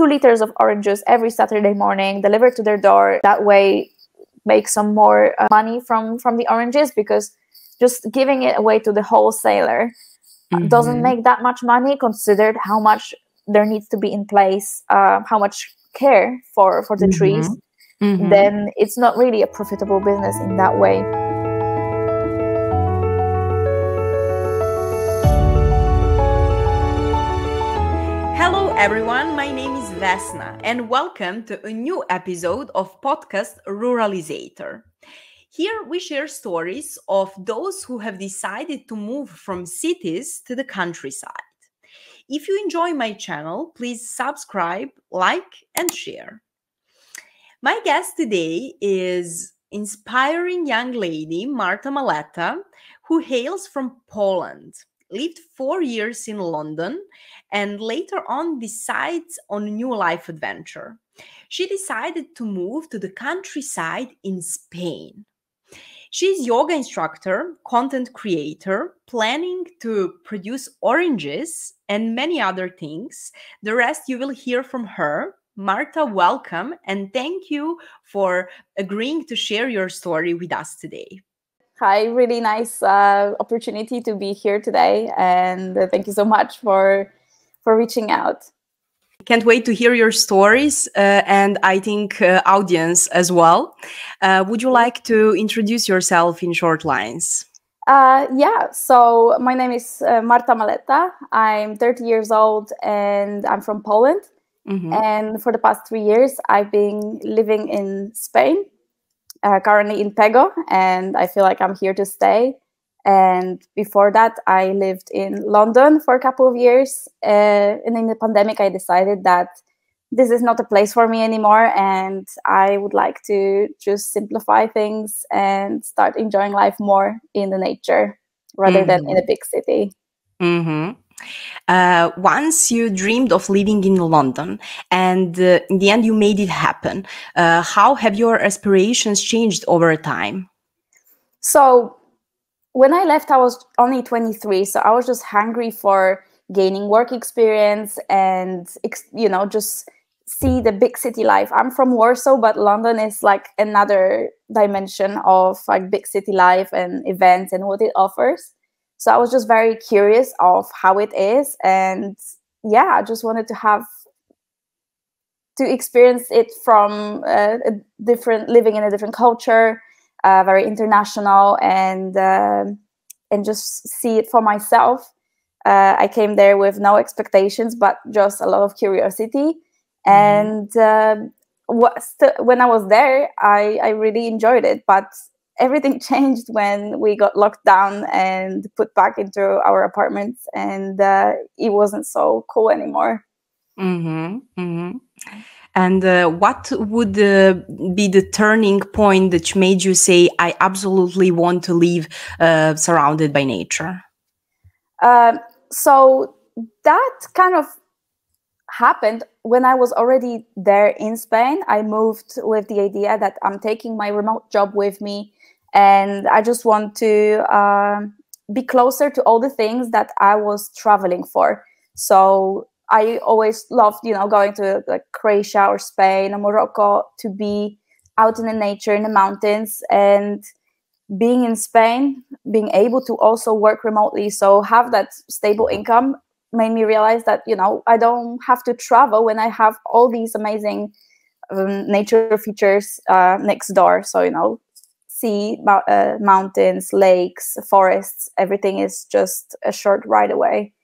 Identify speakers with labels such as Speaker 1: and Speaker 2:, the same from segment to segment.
Speaker 1: 2 liters of oranges every Saturday morning, delivered to their door. That way, make some more money from the oranges, because just giving it away to the wholesaler doesn't make that much money, considered how much there needs to be in place, how much care for the trees. Then it's not really a profitable business in that way.
Speaker 2: Hello everyone, my name is Vesna and welcome to a new episode of podcast Ruralizator. Here we share stories of those who have decided to move from cities to the countryside. If you enjoy my channel, please subscribe, like and share. My guest today is inspiring young lady Marta Maleta, who hails from Poland, lived 4 years in London, and later on decides on a new life adventure. She decided to move to the countryside in Spain. She's yoga instructor, content creator, planning to produce oranges and many other things. The rest you will hear from her. Marta, welcome, and thank you for agreeing to share your story with us today.
Speaker 1: Hi, really nice opportunity to be here today, and thank you so much for reaching out.
Speaker 2: Can't wait to hear your stories, and I think audience as well. Would you like to introduce yourself in short lines?
Speaker 1: Yeah, so my name is Marta Maleta. I'm 30 years old and I'm from Poland. And for the past 3 years, I've been living in Spain, currently in Pego, and I feel like I'm here to stay. And before that, I lived in London for a couple of years. And in the pandemic, I decided that this is not a place for me anymore. And I would like to just simplify things and start enjoying life more in the nature rather than in a big city.
Speaker 2: Once you dreamed of living in London and in the end you made it happen. How have your aspirations changed over time?
Speaker 1: So when I left, I was only 23, so I was just hungry for gaining work experience and, just see the big city life. I'm from Warsaw, but London is like another dimension of like big city life and events and what it offers. So I was just very curious of how it is. And yeah, I just wanted to experience it from living in a different culture, very international, and just see it for myself. I came there with no expectations, but just a lot of curiosity. And when I was there, I really enjoyed it. But everything changed when we got locked down and put back into our apartments, and it wasn't so cool anymore.
Speaker 2: And what would be the turning point that made you say, I absolutely want to live surrounded by nature?
Speaker 1: So that kind of happened when I was already there in Spain. I moved with the idea that I'm taking my remote job with me, and I just want to be closer to all the things that I was traveling for. So I always loved, going to like Croatia or Spain or Morocco to be out in the nature, in the mountains. And being in Spain, being able to also work remotely, so have that stable income, made me realize that, I don't have to travel when I have all these amazing nature features next door. So, sea, mountains, lakes, forests, everything is just a short ride away.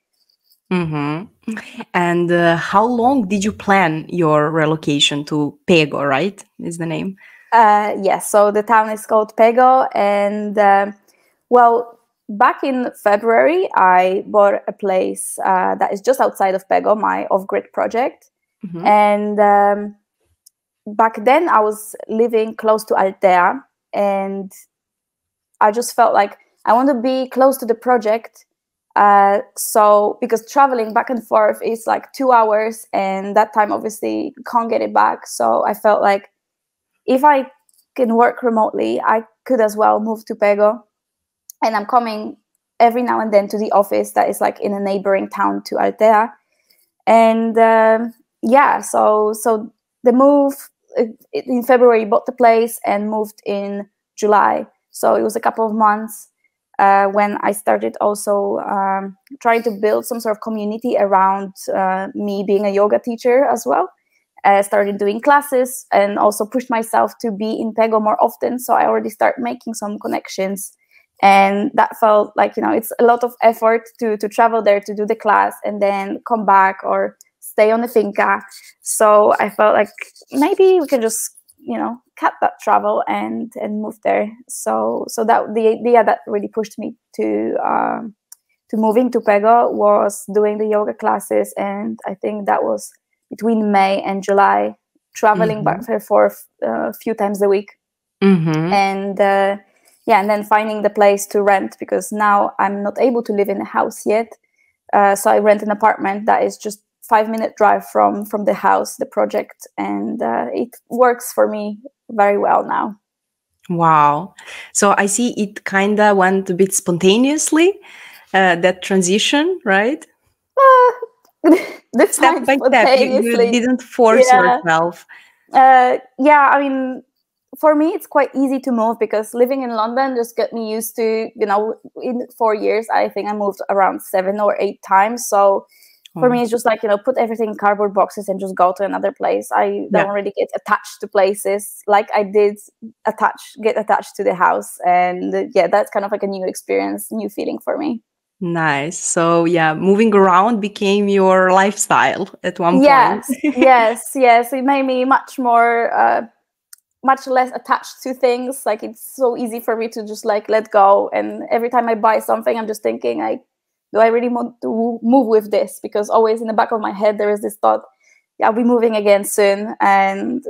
Speaker 2: And how long did you plan your relocation to Pego, right? Is the name?
Speaker 1: Yes, so the town is called Pego. And back in February, I bought a place that is just outside of Pego, my off-grid project. And back then I was living close to Altea, and I just felt like I want to be close to the project. So because traveling back and forth is like 2 hours, and that time obviously can't get it back. So I felt like if I can work remotely, I could as well move to Pego. And I'm coming every now and then to the office that is like in a neighboring town to Altea. And yeah, so the move in February, bought the place and moved in July. So it was a couple of months when I started also trying to build some sort of community around me being a yoga teacher as well. I started doing classes and also pushed myself to be in Pego more often. So I already started making some connections. And that felt like, it's a lot of effort to travel there to do the class and then come back or stay on the finca. So I felt like maybe we can just, cut that travel and move there. So that the idea that really pushed me to moving to Pego was doing the yoga classes. And I think that was between May and July, traveling back there for a few times a week. And and then finding the place to rent, because now I'm not able to live in a house yet. So I rent an apartment that is just 5-minute drive from the house, the project, and it works for me very well now.
Speaker 2: Wow. So I see it kind of went a bit spontaneously, that transition, right? Step by step, you didn't force yourself.
Speaker 1: Yeah, I mean, for me, it's quite easy to move because living in London just got me used to, in 4 years, I think I moved around 7 or 8 times. So for me, it's just like, put everything in cardboard boxes and just go to another place. I don't really get attached to places like I did get attached to the house. And that's kind of like a new experience, new feeling for me.
Speaker 2: Nice. So moving around became your lifestyle at one point.
Speaker 1: Yes. It made me much less attached to things. Like, it's so easy for me to just like let go. And every time I buy something, I'm just thinking, do I really want to move with this? Because always in the back of my head, there is this thought, I'll be moving again soon. And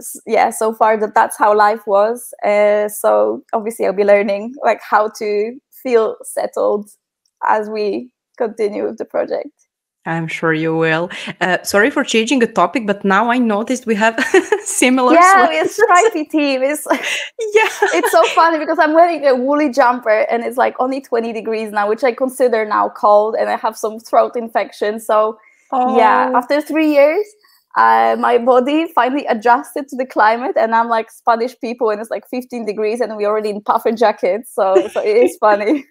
Speaker 1: so far that's how life was. So obviously I'll be learning like how to feel settled as we continue with the project.
Speaker 2: I'm sure you will. Sorry for changing the topic, but now I noticed we have similar.
Speaker 1: Yeah, it's stripy team. It's so funny because I'm wearing a woolly jumper and it's like only 20 degrees now, which I consider now cold, and I have some throat infection. So after 3 years, my body finally adjusted to the climate, and I'm like Spanish people, and it's like 15 degrees, and we're already in puffer jackets. So it is funny.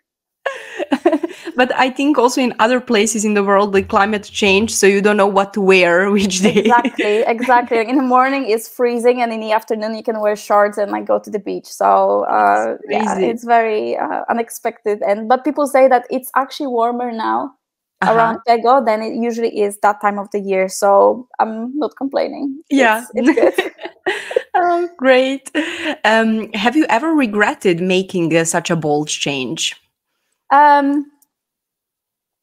Speaker 2: But I think also in other places in the world, the climate changed, so you don't know what to wear which day.
Speaker 1: Exactly. In the morning it's freezing, and in the afternoon you can wear shorts and like go to the beach. So it's very unexpected. But people say that it's actually warmer now around Pego than it usually is that time of the year. So I'm not complaining. It's good.
Speaker 2: Oh, great. Have you ever regretted making such a bold change?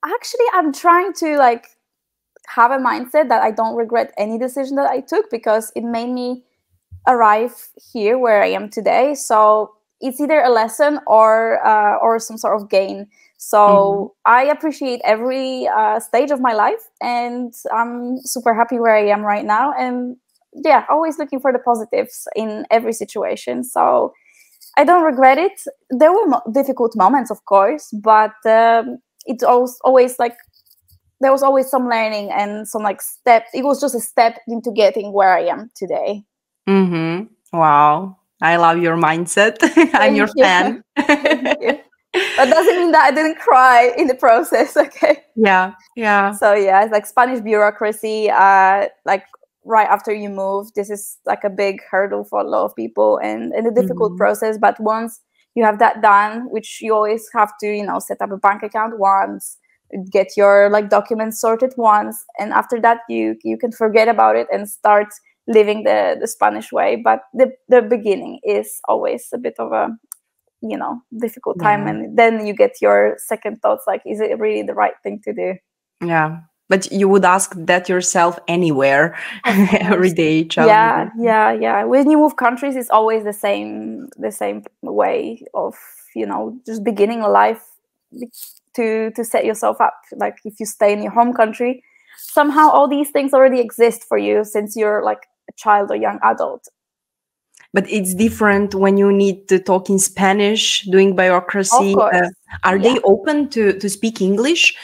Speaker 1: Actually, I'm trying to like have a mindset that I don't regret any decision that I took, because it made me arrive here where I am today. So it's either a lesson or some sort of gain. So I appreciate every stage of my life, and I'm super happy where I am right now. And always looking for the positives in every situation. So I don't regret it. There were difficult moments, of course, but it's always like there was always some learning and some like step. It was just a step into getting where I am today.
Speaker 2: Wow. I love your mindset. I'm your fan.
Speaker 1: Thank you. That doesn't mean that I didn't cry in the process. Okay.
Speaker 2: Yeah.
Speaker 1: So it's like Spanish bureaucracy. Like right after you move, this is like a big hurdle for a lot of people and a difficult process. But once you have that done, which you always have to, set up a bank account once, get your like documents sorted once, and after that you can forget about it and start living the Spanish way. But the beginning is always a bit of a difficult time, and then you get your second thoughts, like, is it really the right thing to do?
Speaker 2: Yeah. But you would ask that yourself anywhere, every day.
Speaker 1: Yeah. When you move countries, it's always the same way of, just beginning a life to set yourself up. Like if you stay in your home country, somehow all these things already exist for you since you're like a child or young adult.
Speaker 2: But it's different when you need to talk in Spanish, doing bureaucracy.
Speaker 1: Of course.
Speaker 2: Are they open to speak English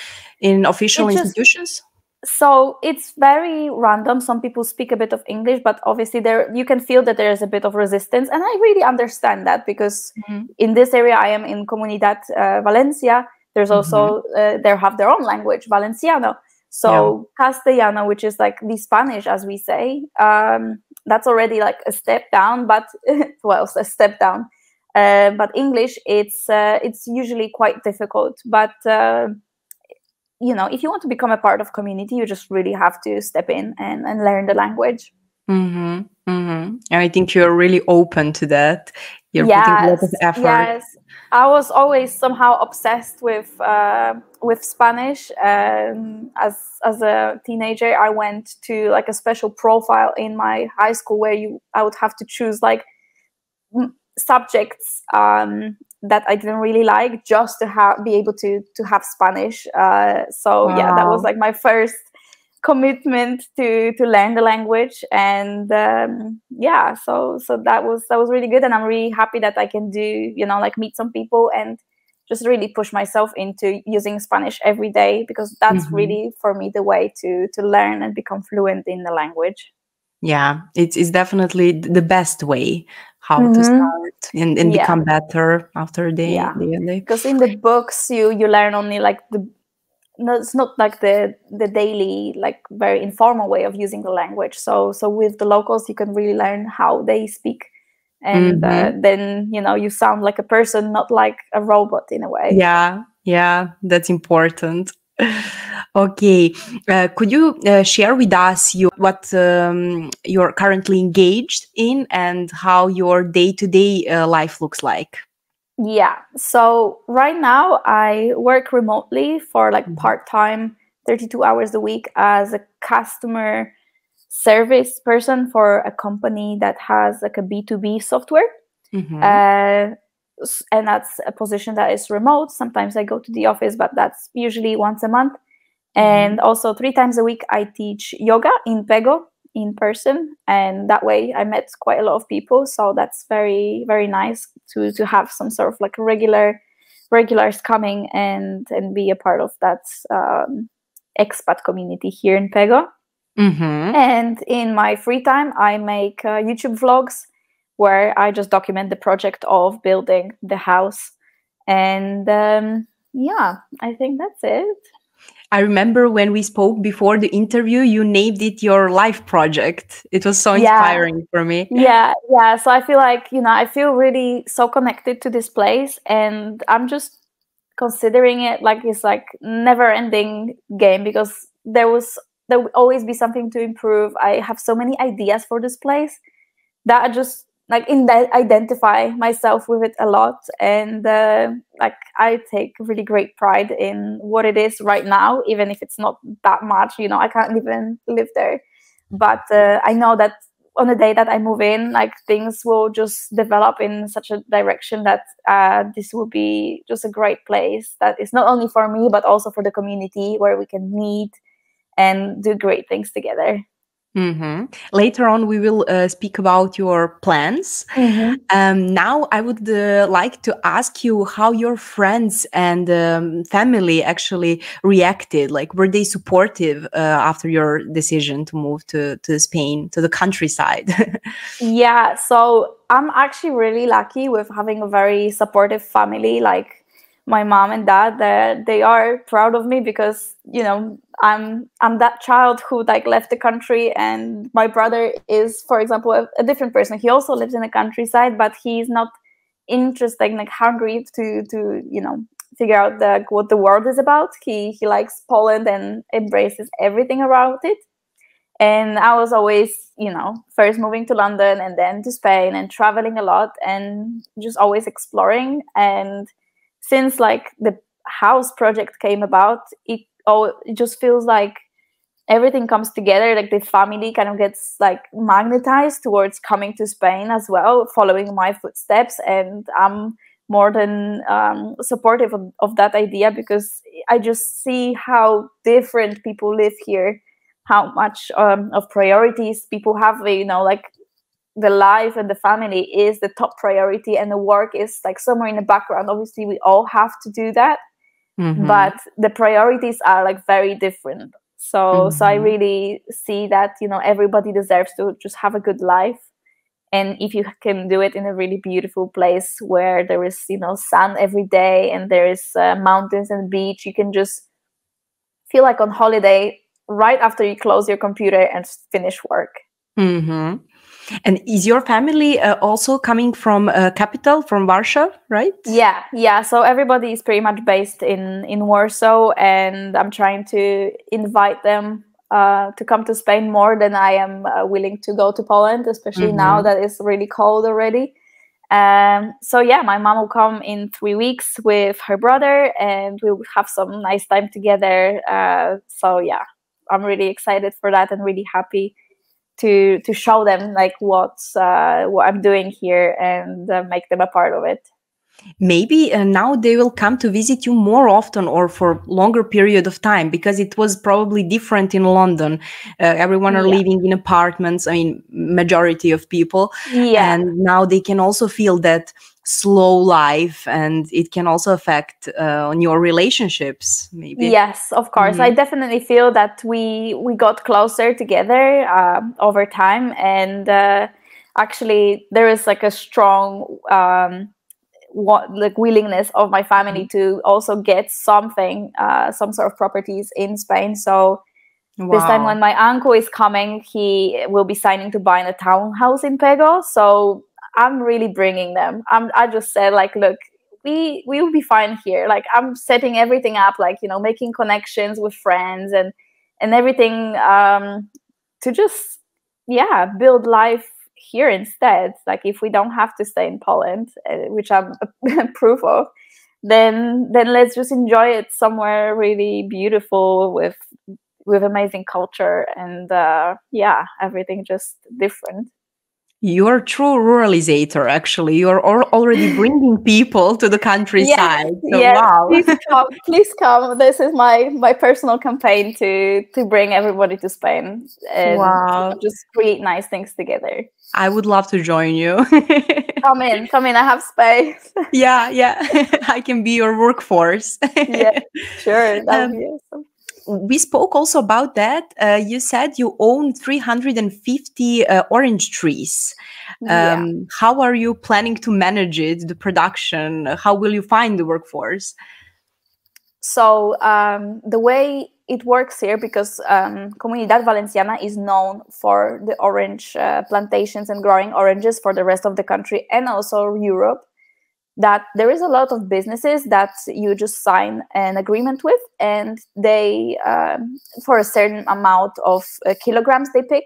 Speaker 2: in official institutions?
Speaker 1: So it's very random. Some people speak a bit of English, but obviously there you can feel that there is a bit of resistance, and I really understand that, because in this area I am in Comunidad Valencia. There's also they have their own language, Valenciano. So Castellano, which is like the Spanish, as we say, that's already like a step down. But well, a step down. But English, it's usually quite difficult. But you know, if you want to become a part of community, you just really have to step in and learn the language.
Speaker 2: I think you're really open to that. You're putting a lot of effort.
Speaker 1: Yes, I was always somehow obsessed with Spanish. As a teenager, I went to like a special profile in my high school where I would have to choose like subjects that I didn't really like, just to be able to have Spanish. So yeah, that was like my first commitment to learn the language. And yeah, so that was really good, and I'm really happy that I can do, you know, like meet some people and just really push myself into using Spanish every day, because that's really for me the way to learn and become fluent in the language.
Speaker 2: Yeah, it's definitely the best way how to start and become better after the day.
Speaker 1: Because in the books you learn only like it's not like the daily, like very informal way of using the language. So with the locals you can really learn how they speak, and then, you know, you sound like a person, not like a robot in a way.
Speaker 2: Yeah, that's important. Okay, could you share with us what you're currently engaged in and how your day-to-day life looks like?
Speaker 1: Yeah, so right now I work remotely for like part-time, 32 hours a week, as a customer service person for a company that has like a B2B software. And that's a position that is remote. Sometimes I go to the office, but that's usually once a month. And also 3 times a week I teach yoga in Pego in person, and that way I met quite a lot of people. So that's very, very nice to have some sort of like regulars coming and be a part of that expat community here in Pego. And in my free time I make YouTube vlogs where I just document the project of building the house. And yeah, I think that's it.
Speaker 2: I remember when we spoke before the interview, you named it your life project. It was so inspiring for me.
Speaker 1: Yeah. So I feel like, you know, I feel really so connected to this place, and I'm just considering it like it's like never-ending game, because there will always be something to improve. I have so many ideas for this place that I just like identify myself with it a lot, and like I take really great pride in what it is right now, even if it's not that much, you know, I can't even live there, but I know that on the day that I move in, like things will just develop in such a direction that this will be just a great place that is not only for me but also for the community, where we can meet and do great things together.
Speaker 2: Later on, we will speak about your plans. Now, I would like to ask you how your friends and family actually reacted. Like, were they supportive after your decision to move to Spain, to the countryside?
Speaker 1: Yeah, so I'm actually really lucky with having a very supportive family. Like my mom and dad, they are proud of me, because, you know, I'm that child who like left the country, and my brother is, for example, a different person. He also lives in the countryside, but he's not interested, like hungry to you know, figure out what the world is about. He likes Poland and embraces everything around it. And I was always, you know, first moving to London and then to Spain and traveling a lot and just always exploring. And since like the house project came about, it just feels like everything comes together. Like the family kind of gets like magnetized towards coming to Spain as well, following my footsteps. And I'm more than supportive of that idea, because I just see how different people live here, how much of priorities people have. You know, like the life and the family is the top priority, and the work is like somewhere in the background. Obviously we all have to do that, but the priorities are like very different. So I really see that, you know, everybody deserves to just have a good life. And if you can do it in a really beautiful place where there is, you know, sun every day and there is mountains and beach, you can just feel like on holiday right after you close your computer and finish work.
Speaker 2: And is your family also coming from capital, from Warsaw, right?
Speaker 1: Yeah. So everybody is pretty much based in Warsaw, and I'm trying to invite them to come to Spain more than I am willing to go to Poland, especially now that it's really cold already. So yeah, my mom will come in 3 weeks with her brother, and we'll have some nice time together. So yeah, I'm really excited for that and really happy to show them like what I'm doing here and make them a part of it.
Speaker 2: Maybe now they will come to visit you more often or for longer period of time, because it was probably different in London. Everyone are living in apartments. I mean, majority of people. And now they can also feel that slow life, and it can also affect on your relationships, maybe.
Speaker 1: Yes, of course. I definitely feel that we got closer together over time, and actually there is like a strong willingness of my family to also get something, some sort of properties in Spain. So this time when my uncle is coming, he will be signing to buy a townhouse in Pego. So I'm really bringing them. I just said like, look, we will be fine here. Like I'm setting everything up, like, you know, making connections with friends and everything to just, build life here instead. Like if we don't have to stay in Poland, which I'm proof of, then let's just enjoy it somewhere really beautiful with amazing culture and everything just different.
Speaker 2: You're a true ruralizator, actually. You're already bringing people to the countryside. Wow.
Speaker 1: Please come. This is my personal campaign to bring everybody to Spain and just create nice things together.
Speaker 2: I would love to join you.
Speaker 1: Come in. I have space.
Speaker 2: Yeah. I can be your workforce.
Speaker 1: Yeah, sure. That would be awesome.
Speaker 2: We spoke also about that. You said you own 350 orange trees. How are you planning to manage it, the production? How will you find the workforce?
Speaker 1: So the way it works here, because Comunidad Valenciana is known for the orange plantations and growing oranges for the rest of the country and also Europe, that there is a lot of businesses that you just sign an agreement with, and they, for a certain amount of kilograms they pick.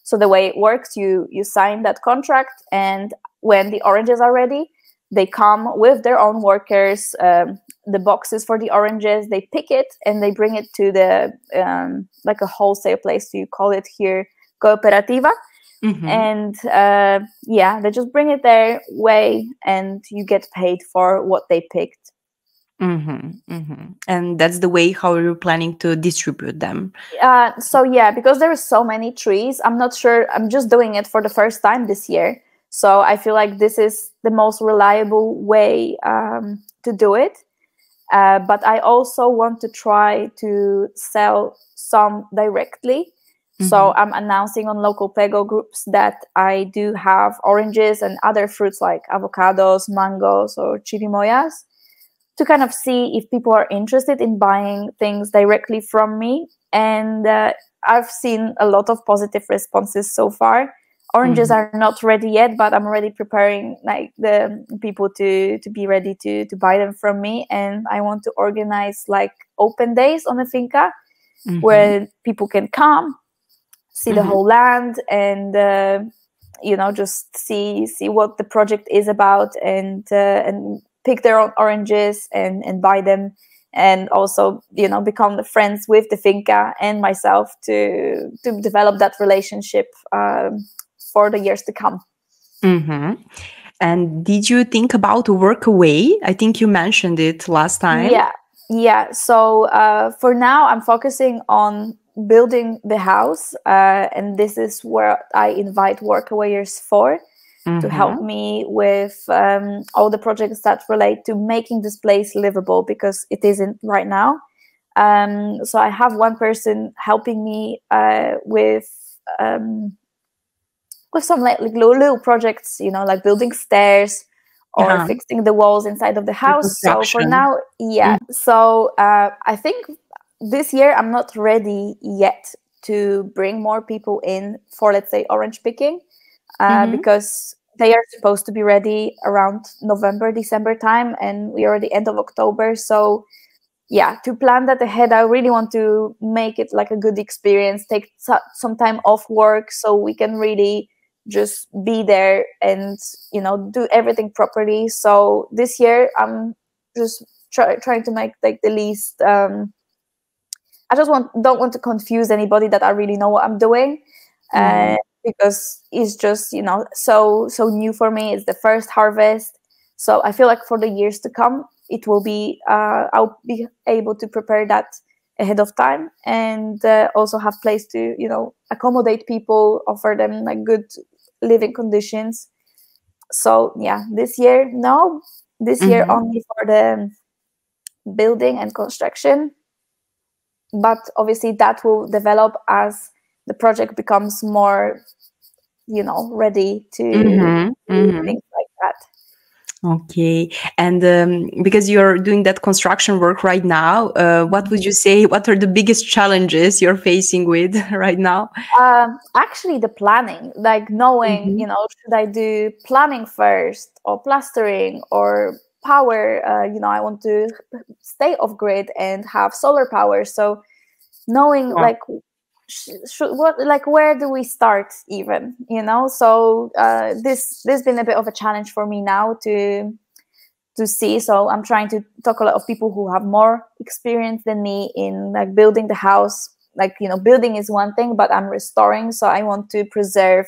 Speaker 1: So the way it works, you sign that contract, and when the oranges are ready, they come with their own workers, the boxes for the oranges, they pick it and they bring it to the, like a wholesale place, you call it here, cooperativa. And they just bring it their way, and you get paid for what they picked.
Speaker 2: And that's the way how you're planning to distribute them.
Speaker 1: Because there are so many trees, I'm not sure. I'm just doing it for the first time this year, so I feel like this is the most reliable way to do it. But I also want to try to sell some directly. So I'm announcing on local Pego groups that I do have oranges and other fruits like avocados, mangoes, or chirimoyas, to kind of see if people are interested in buying things directly from me. And I've seen a lot of positive responses so far. Oranges are not ready yet, but I'm already preparing like the people to be ready to buy them from me. And I want to organize like open days on the finca where people can come, see the whole land, and just see what the project is about, and pick their own oranges and buy them, and also become the friends with the finca and myself to develop that relationship for the years to come.
Speaker 2: And did you think about Workaway? I think you mentioned it last time.
Speaker 1: Yeah. So for now, I'm focusing on building the house, and this is where I invite Workawayers for, to help me with all the projects that relate to making this place livable, because it isn't right now. So I have one person helping me with some like little projects, like building stairs or fixing the walls inside of the house. So for now, So I think this year I'm not ready yet to bring more people in for, let's say, orange picking, because they are supposed to be ready around November, December time, and we are at the end of October. So to plan that ahead, I really want to make it like a good experience, take some time off work so we can really just be there and, do everything properly. So this year I'm just trying to make like the least, I just don't want to confuse anybody that I really know what I'm doing, because it's just, so new for me. It's the first harvest. So I feel like for the years to come, it will be, I'll be able to prepare that ahead of time, and also have place to, accommodate people, offer them like good living conditions. So this year, only for the building and construction. But obviously that will develop as the project becomes more, ready to do things like that.
Speaker 2: Okay. And because you're doing that construction work right now, what would you say, what are the biggest challenges you're facing with right now?
Speaker 1: Actually, the planning, like knowing, should I do plumbing first or plastering or power? I want to stay off grid and have solar power. So knowing like where do we start even, so this been a bit of a challenge for me now to see. So I'm trying to talk a lot of people who have more experience than me in like building the house. Like, building is one thing, but I'm restoring, so I want to preserve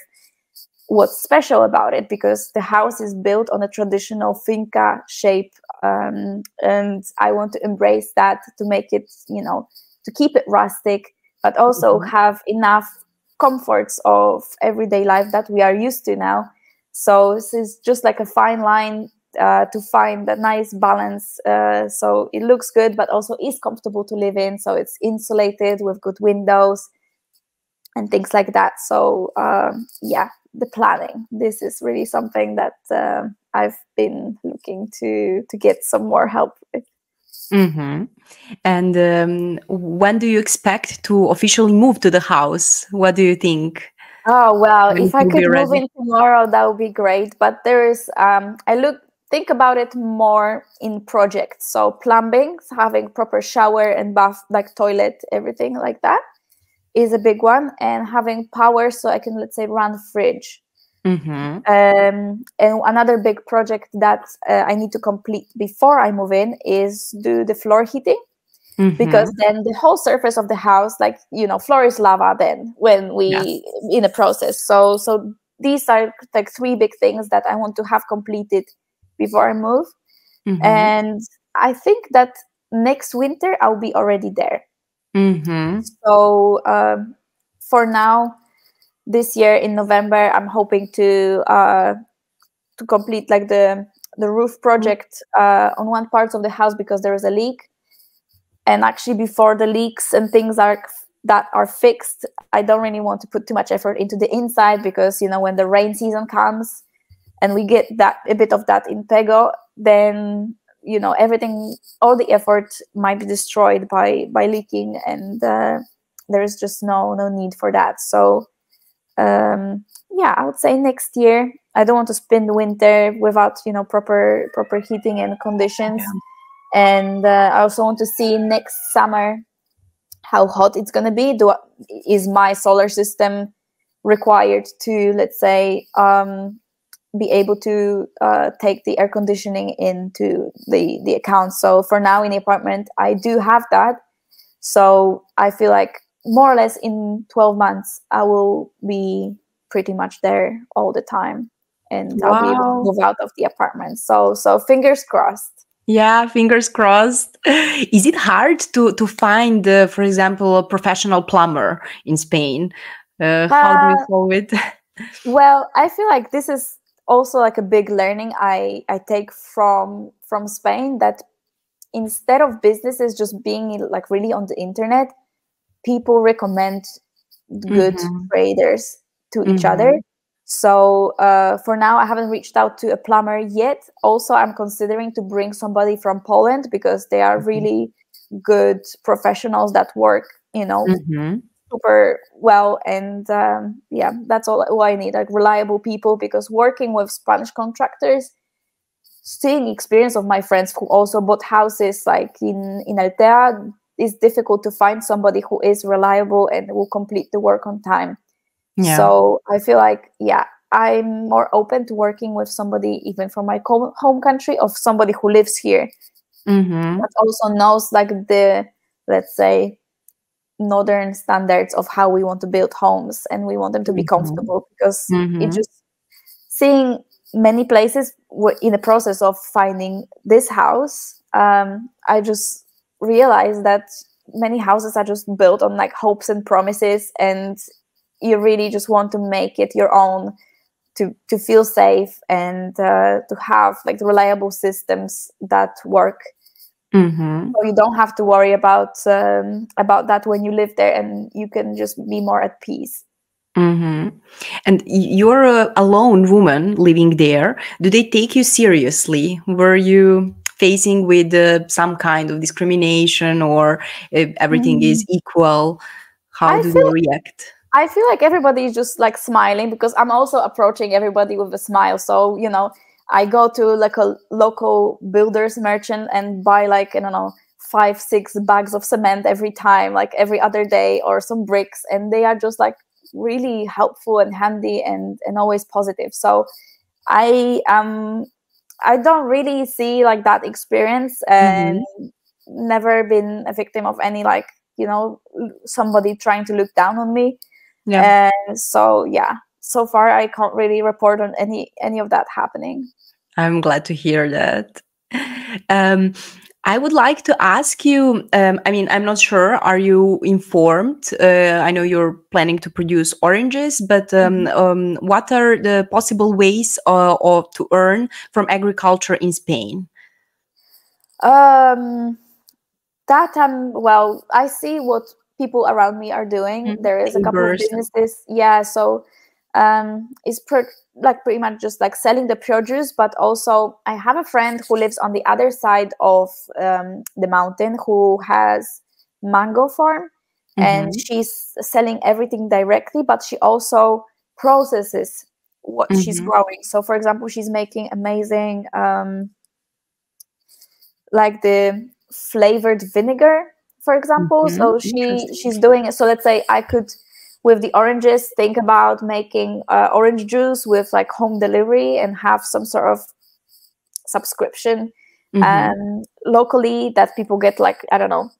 Speaker 1: what's special about it, because the house is built on a traditional finca shape, and I want to embrace that, to make it, to keep it rustic, but also have enough comforts of everyday life that we are used to now. So this is just like a fine line to find a nice balance, so it looks good but also is comfortable to live in. So it's insulated with good windows and things like that. So the planning, this is really something that I've been looking to get some more help with.
Speaker 2: And when do you expect to officially move to the house? What do you think?
Speaker 1: Oh, well, if I could move in tomorrow, that would be great. But there is, think about it more in projects. So plumbing, having proper shower and bath, like toilet, everything like that is a big one. And having power, so I can, let's say, run fridge. And another big project that I need to complete before I move in is do the floor heating. Because then the whole surface of the house, like, floor is lava then when we in the process. So these are like three big things that I want to have completed before I move. And I think that next winter I'll be already there. So for now, this year in November, I'm hoping to complete like the roof project on one part of the house, because there is a leak. And actually, before the leaks and things that are fixed, I don't really want to put too much effort into the inside, because when the rain season comes and we get a bit of that in Pego, then everything, all the effort might be destroyed by leaking, and there is just no need for that. So I would say next year. I don't want to spend the winter without proper heating and conditions. And I also want to see next summer how hot it's going to be. Is my solar system required to, let's say, be able to take the air conditioning into the account? So for now in the apartment, I do have that. So I feel like more or less in 12 months, I will be pretty much there all the time. And I'll be able to move out of the apartment. So fingers crossed.
Speaker 2: Yeah, fingers crossed. Is it hard to find, for example, a professional plumber in Spain? How do you solve it?
Speaker 1: Well, I feel like this is also like a big learning I take from Spain, that instead of businesses just being like really on the internet, people recommend good traders to each other. So for now, I haven't reached out to a plumber yet. Also, I'm considering to bring somebody from Poland because they are really good professionals that work, you know, super well. And yeah, that's all I need, like reliable people, because working with Spanish contractors, seeing experience of my friends who also bought houses like in Altea, it's difficult to find somebody who is reliable and will complete the work on time. Yeah. So I feel like, yeah, I'm more open to working with somebody even from my home country, of somebody who lives here, but also knows like the, let's say, northern standards of how we want to build homes, and we want them to be comfortable, because it just, seeing many places in the process of finding this house, I just realized that many houses are just built on like hopes and promises, and you really just want to make it your own, to feel safe and to have like the reliable systems that work. So you don't have to worry about that when you live there, and you can just be more at peace.
Speaker 2: And you're a lone woman living there. Do they take you seriously? Were you facing with some kind of discrimination, or everything is equal? How do they react?
Speaker 1: I feel like everybody is just like smiling, because I'm also approaching everybody with a smile. So, you know, I go to like a local builder's merchant and buy like, I don't know, 5-6 bags of cement every time, like every other day, or some bricks. And they are just like really helpful and handy and always positive. So I don't really see like that experience, and never been a victim of any, like, you know, somebody trying to look down on me. Yeah. So yeah, so far I can't really report on any of that happening.
Speaker 2: I'm glad to hear that. I would like to ask you, I mean, I'm not sure, are you informed? I know you're planning to produce oranges, but what are the possible ways to earn from agriculture in Spain?
Speaker 1: Well, I see what people around me are doing. There is a couple of businesses. Yeah, so it's pretty much just like selling the produce, but also I have a friend who lives on the other side of the mountain, who has mango farm, and she's selling everything directly, but she also processes what she's growing. So for example, she's making amazing like the flavored vinegar, for example. So she's doing it. So let's say I could, with the oranges, think about making orange juice with like home delivery, and have some sort of subscription locally, that people get like, I don't know,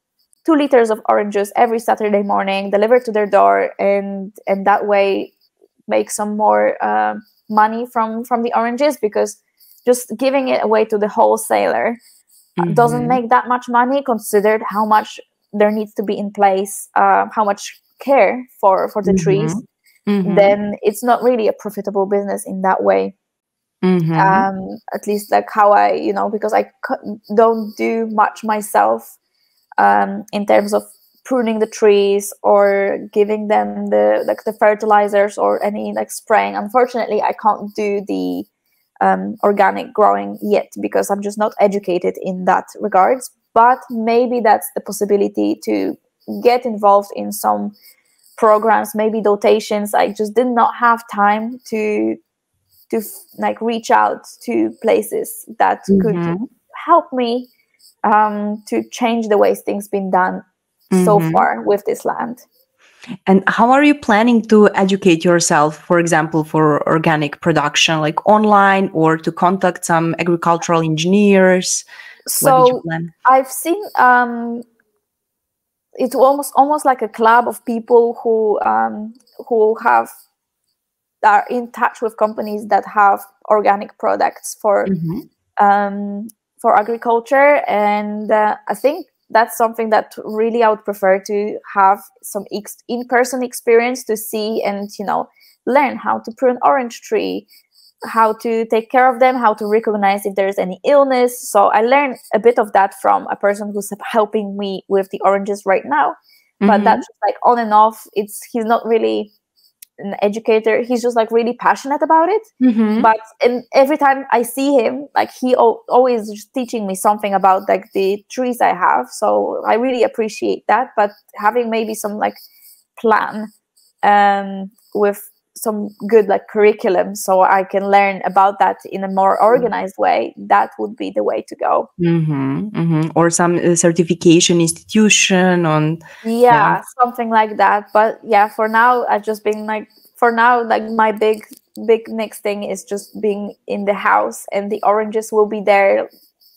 Speaker 1: 2 liters of oranges every Saturday morning delivered to their door, and that way make some more money from the oranges, because just giving it away to the wholesaler doesn't make that much money, considered how much there needs to be in place, how much care for the trees. Then it's not really a profitable business in that way. At least like how I, you know, because I don't do much myself in terms of pruning the trees or giving them the fertilizers or any like spraying. Unfortunately, I can't do the organic growing yet, because I'm just not educated in that regards. But maybe that's the possibility, to get involved in some programs, maybe dotations. I just did not have time to like reach out to places that could help me to change the ways things been done so far with this land.
Speaker 2: And how are you planning to educate yourself, for example, for organic production, like online, or to contact some agricultural engineers?
Speaker 1: So I've seen it's almost like a club of people who are in touch with companies that have organic products for agriculture, and I think that's something that really I would prefer to have some in-person experience to see, and, you know, learn how to prune orange tree, how to take care of them, how to recognize if there's any illness. So I learned a bit of that from a person who's helping me with the oranges right now. But that's just like on and off. He's not really an educator. He's just like really passionate about it. But every time I see him, like he always just teaching me something about like the trees I have. So I really appreciate that. But having maybe some like plan with some good like curriculum, so I can learn about that in a more organized way, that would be the way to go.
Speaker 2: Or some certification institution on
Speaker 1: something like that. But yeah, for now I've just been like, my big next thing is just being in the house, and the oranges will be there,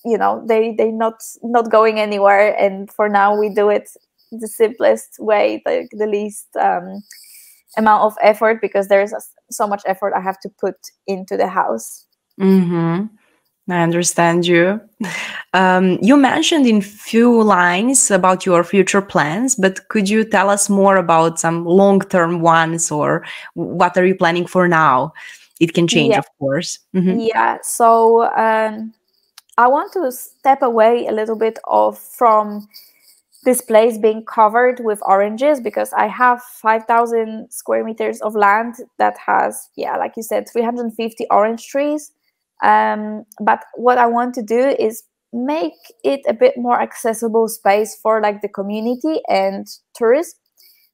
Speaker 1: you know, they not going anywhere. And for now we do it the simplest way, the least amount of effort, because there's so much effort I have to put into the house.
Speaker 2: I understand you. You mentioned in few lines about your future plans, but could you tell us more about some long-term ones, or what are you planning for now? It can change, of course.
Speaker 1: So I want to step away a little bit from this place being covered with oranges, because I have 5,000 square meters of land that has, like you said, 350 orange trees. But what I want to do is make it a bit more accessible space for like the community and tourists.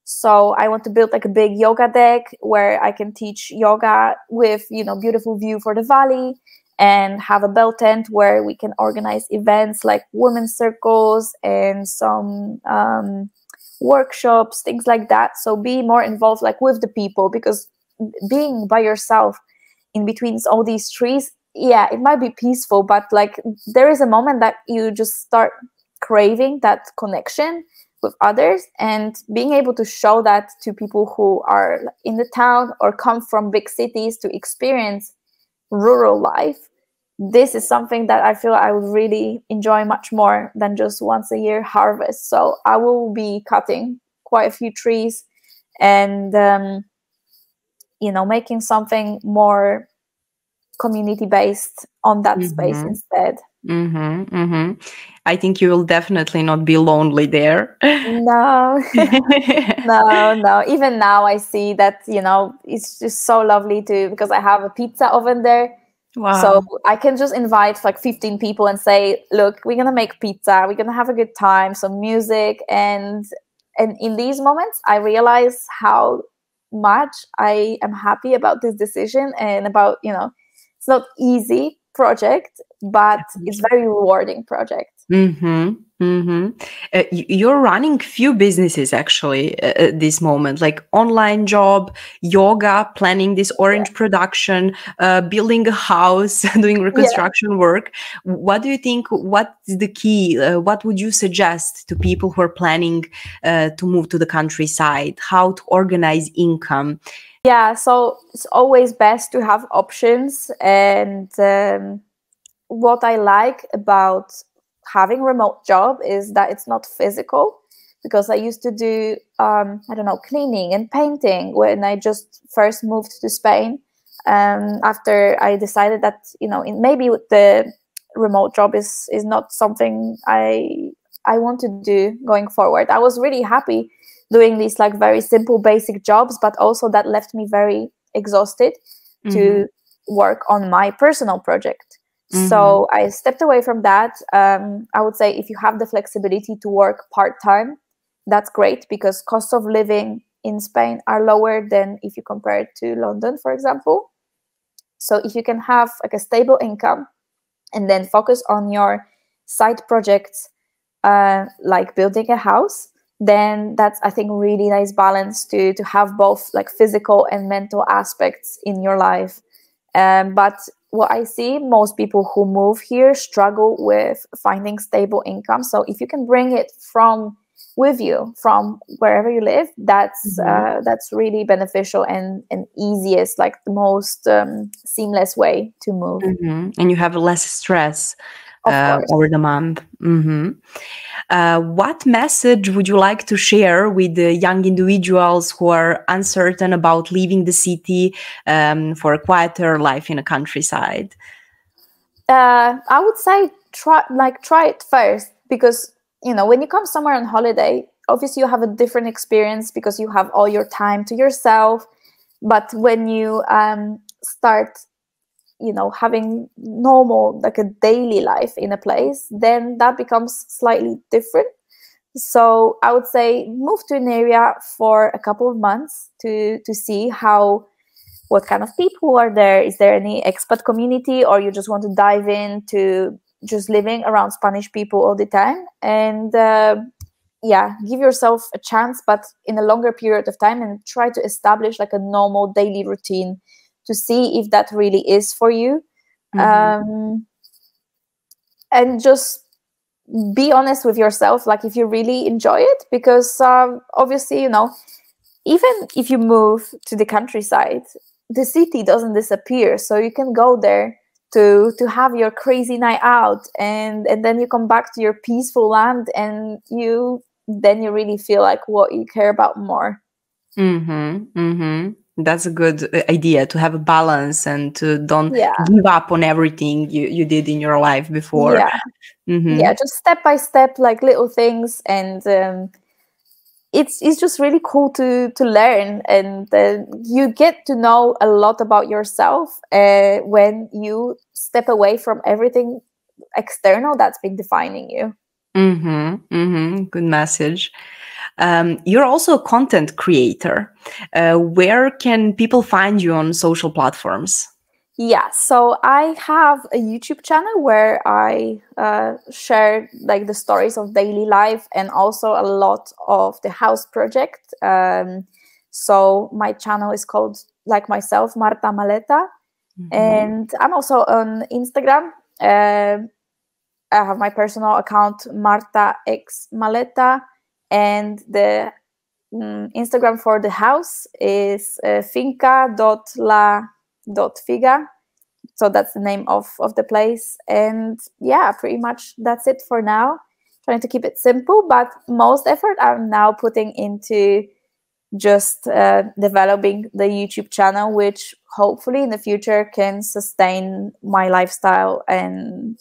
Speaker 1: So I want to build like a big yoga deck where I can teach yoga with, you know, beautiful view for the valley, and have a bell tent where we can organize events like women's circles and some workshops, things like that. So be more involved like with the people, because being by yourself in between all these trees, it might be peaceful, but like there is a moment that you just start craving that connection with others, and being able to show that to people who are in the town or come from big cities to experience rural life. This is something that I feel I would really enjoy much more than just once a year harvest. So I will be cutting quite a few trees and you know, making something more community based on that space instead.
Speaker 2: I think you will definitely not be lonely there.
Speaker 1: No. No. Even now I see that, you know, it's just so lovely because I have a pizza oven there.
Speaker 2: Wow.
Speaker 1: So I can just invite like 15 people and say, look, we're going to make pizza. We're going to have a good time, some music. And in these moments, I realize how much I am happy about this decision, and about, you know, it's not easy project, but it's very rewarding project.
Speaker 2: You're running few businesses actually at this moment, like online job, yoga, planning this orange production, building a house, doing reconstruction work. What do you think? What is the key? What would you suggest to people who are planning to move to the countryside? How to organize income?
Speaker 1: Yeah, so it's always best to have options. And what I like about having a remote job is that it's not physical, because I used to do, cleaning and painting when I just first moved to Spain. After I decided that, you know, maybe the remote job is not something I want to do going forward. I was really happy doing these like very simple basic jobs, but also that left me very exhausted to work on my personal project. So I stepped away from that. I would say if you have the flexibility to work part-time, that's great, because costs of living in Spain are lower than if you compare it to London, for example. So if you can have like a stable income and then focus on your side projects, like building a house, then that's, I think, really nice balance to have both like physical and mental aspects in your life. But what I see, most people who move here struggle with finding stable income. So if you can bring it with you from wherever you live, that's really beneficial and easiest, like the most seamless way to move.
Speaker 2: And you have less stress.
Speaker 1: Of course.
Speaker 2: over the month. What message would you like to share with the young individuals who are uncertain about leaving the city for a quieter life in a countryside?
Speaker 1: I would say try it first, because when you come somewhere on holiday, obviously you have a different experience because you have all your time to yourself. But when you start having normal, like a daily life in a place, then that becomes slightly different. So I would say move to an area for a couple of months to see what kind of people are there. Is there any expat community, or you just want to dive into just living around Spanish people all the time? And give yourself a chance, but in a longer period of time, and try to establish like a normal daily routine to see if that really is for you. And just be honest with yourself, like if you really enjoy it, because obviously, even if you move to the countryside, the city doesn't disappear. So you can go there to have your crazy night out, and then you come back to your peaceful land, and you really feel like what you care about more.
Speaker 2: That's a good idea, to have a balance and to don't give up on everything you did in your life before.
Speaker 1: Just step by step, like little things, and it's just really cool to learn, and you get to know a lot about yourself when you step away from everything external that's been defining you.
Speaker 2: Good message. You're also a content creator. Where can people find you on social platforms?
Speaker 1: Yeah, so I have a YouTube channel where I share like the stories of daily life, and also a lot of the house project. So my channel is called, like myself, Marta Maleta. And I'm also on Instagram. I have my personal account, Marta X Maleta, and the Instagram for the house is finca.la.figa. So that's the name of the place. And yeah, pretty much that's it for now. Trying to keep it simple, but most effort I'm now putting into just developing the YouTube channel, which hopefully in the future can sustain my lifestyle and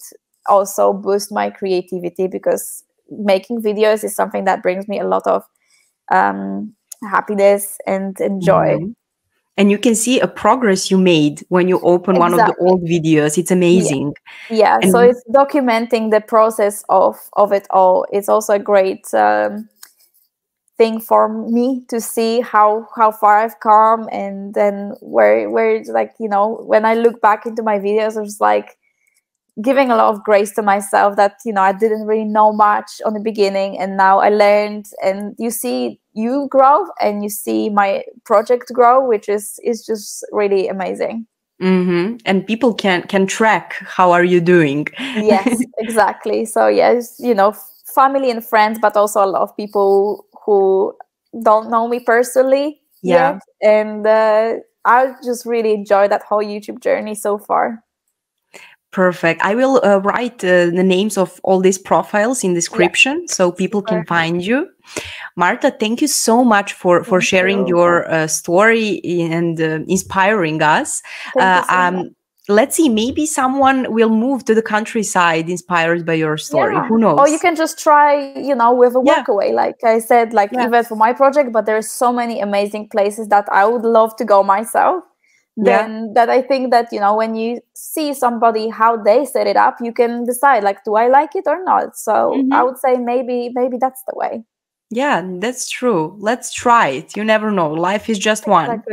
Speaker 1: also boost my creativity, because making videos is something that brings me a lot of happiness and joy.
Speaker 2: And you can see a progress you made when you open one of the old videos. It's amazing.
Speaker 1: Yeah. So it's documenting the process of it all. It's also a great thing for me to see how far I've come, and then where it's like, when I look back into my videos, it's like giving a lot of grace to myself that I didn't really know much on the beginning, and now I learned, and you see you grow and you see my project grow, which is just really amazing.
Speaker 2: And people can track how are you doing.
Speaker 1: Yes, exactly. So yes, family and friends, but also a lot of people who don't know me personally yet, and I just really enjoy that whole YouTube journey so far.
Speaker 2: Perfect. I will write the names of all these profiles in description so people can find you. Marta, thank you so much for sharing your story and inspiring us. Let's see, maybe someone will move to the countryside inspired by your story. Who knows?
Speaker 1: Or you can just try, with a Workaway, like I said, even for my project, but there's so many amazing places that I would love to go myself. Then that I think that, when you see somebody, how they set it up, you can decide, like, do I like it or not? So I would say maybe that's the way.
Speaker 2: Yeah, that's true. Let's try it. You never know. Life is just one.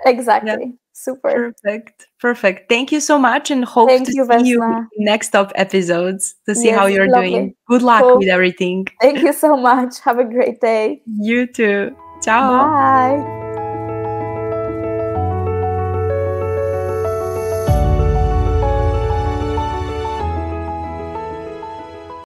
Speaker 1: Exactly. Yeah. Super.
Speaker 2: Perfect. Thank you so much, and hope to see you in next up episodes to see how you're doing. Good luck with everything.
Speaker 1: Thank you so much. Have a great day.
Speaker 2: You too. Ciao.
Speaker 1: Bye.